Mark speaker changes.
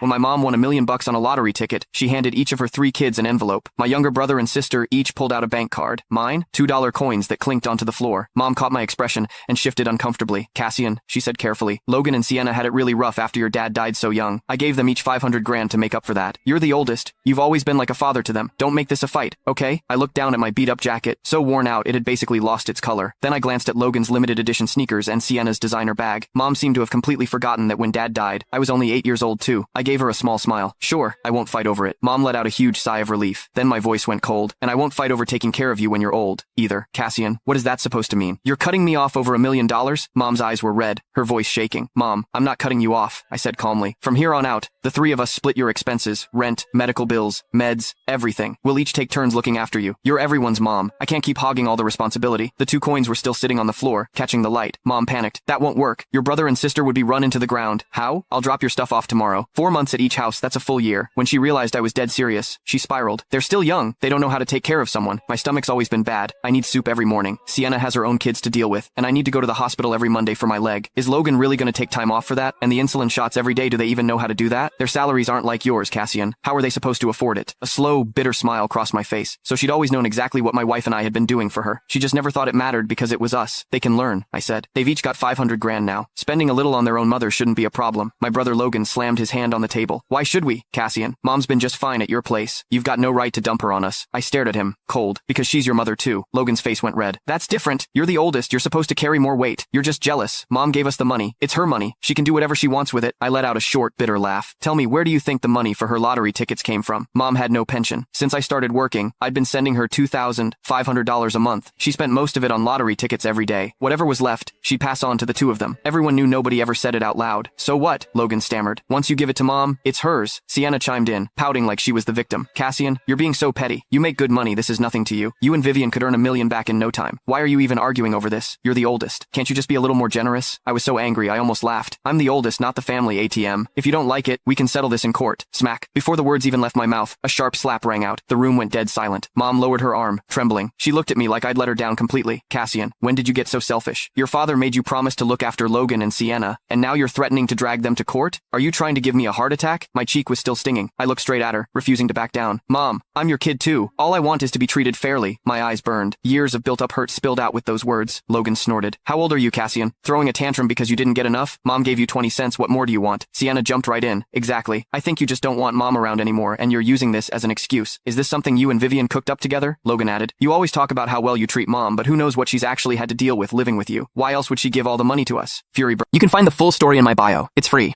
Speaker 1: When my mom won $1 million on a lottery ticket, she handed each of her 3 kids an envelope. My younger brother and sister each pulled out a bank card. Mine, $2 coins that clinked onto the floor. Mom caught my expression and shifted uncomfortably. Cassian, she said carefully, Logan and Sienna had it really rough after your dad died so young. I gave them each 500 grand to make up for that. You're the oldest. You've always been like a father to them. Don't make this a fight, okay? I looked down at my beat-up jacket, so worn out it had basically lost its color. Then I glanced at Logan's limited edition sneakers and Sienna's designer bag. Mom seemed to have completely forgotten that when Dad died, I was only 8 years old too. I gave her a small smile. Sure, I won't fight over it. Mom let out a huge sigh of relief. Then my voice went cold. And I won't fight over taking care of you when you're old, either. Cassian, what is that supposed to mean? You're cutting me off over $1 million? Mom's eyes were red, her voice shaking. Mom, I'm not cutting you off, I said calmly. From here on out, the 3 of us split your expenses, rent, medical bills, meds, everything. We'll each take turns looking after you. You're everyone's mom. I can't keep hogging all the responsibility. The 2 coins were still sitting on the floor, catching the light. Mom panicked. That won't work. Your brother and sister would be run into the ground. How? I'll drop your stuff off tomorrow. 4 months at each house, that's a full year. When she realized I was dead serious, she spiraled. They're still young. They don't know how to take care of someone. My stomach's always been bad. I need soup every morning. Sienna has her own kids to deal with, and I need to go to the hospital every Monday for my leg. Is Logan really going to take time off for that? And the insulin shots every day, do they even know how to do that? Their salaries aren't like yours, Cassian. How are they supposed to afford it? A slow, bitter smile crossed my face. So she'd always known exactly what my wife and I had been doing for her. She just never thought it mattered because it was us. They can learn, I said. They've each got 500 grand now. Spending a little on their own mother shouldn't be a problem. My brother Logan slammed his hand on the table. Why should we, Cassian? Mom's been just fine at your place. You've got no right to dump her on us. I stared at him, cold. Because she's your mother too. Logan's face went red. That's different. You're the oldest. You're supposed to carry more weight. You're just jealous. Mom gave us the money. It's her money. She can do whatever she wants with it. I let out a short, bitter laugh. Tell me, where do you think the money for her lottery tickets came from? Mom had no pension. Since I started working, I'd been sending her $2,500 a month. She spent most of it on lottery tickets every day. Whatever was left, she'd pass on to the 2 of them. Everyone knew nobody ever said it out loud. So what? Logan stammered. Once you give it to Mom, it's hers. Sienna chimed in, pouting like she was the victim. Cassian, you're being so petty. You make good money. This is nothing to you. You and Vivian could earn $1 million back in no time. Why are you even arguing over this? You're the oldest. Can't you just be a little more generous? I was so angry I almost laughed. I'm the oldest, not the family ATM. If you don't like it, we can settle this in court. Smack. Before the words even left my mouth, a sharp slap rang out. The room went dead silent. Mom lowered her arm, trembling. She looked at me like I'd let her down completely. Cassian, when did you get so selfish? Your father made you promise to look after Logan and Sienna, and now you're threatening to drag them to court? Are you trying to give me a heart attack? My cheek was still stinging. I looked straight at her, refusing to back down. Mom, I'm your kid too. All I want is to be treated fairly. My eyes burned. Years of built-up hurt spilled out with those words. Logan snorted. How old are you, Cassian? Throwing a tantrum because you didn't get enough? Mom gave you 20 cents. What more do you want? Sienna jumped right in. Exactly. I think you just don't want Mom around anymore, and you're using this as an excuse. Is this something you and Vivian cooked up together? Logan added. You always talk about how well you treat Mom, but who knows what she's actually had to deal with living with you. Why else would she give all the money to us? Fury burned. You can find the full story in my bio. It's free.